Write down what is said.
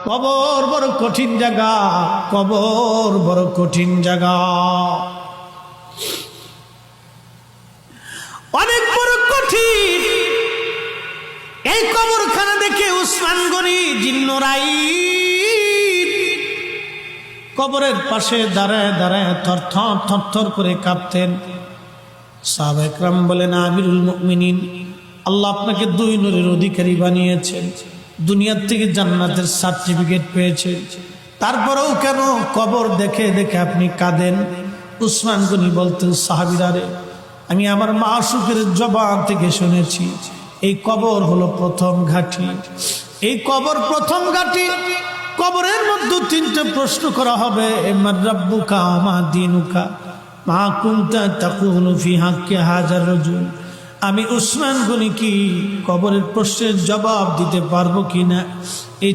কবর বড় কঠিন জায়গা, কবর বড় কঠিন জায়গা, অনেক বড় কঠিন। এই কবরখানা দেখে উসমান গনি জিন্নুরাইন কবরের পাশে দাঁড়ায় দাঁড়ায় থরথর করে কাঁপতেন। সাহাবা একরাম বলেন, আমিরুল মুমিনিন, আল্লাহ আপনাকে দুই নূরের অধিকারী বানিয়েছেন, দুনিয়ার থেকে জান্নাতের সার্টিফিকেট পেয়েছেন, তারপরেও কেন কবর দেখে দেখে আপনি কাঁদেন? উসমান গনি বলতেন, সাহাবীরা রে, আমি আমার মাশূকের জবান থেকে শুনেছি এই কবর হলো প্রথম ঘাঁটি। এই কবর প্রথম ঘাঁটি। কবরের মধ্যে তিনটে প্রশ্ন করা হবে, মান রাব্বুকা ওয়া মা দীনুকা মা কুনতা তাকুলু ফি হাক্কি হাযার রাজুল। আমি উসমান গনি কি কবরের প্রশ্নের জবাব দিতে পারবো কিনা? এই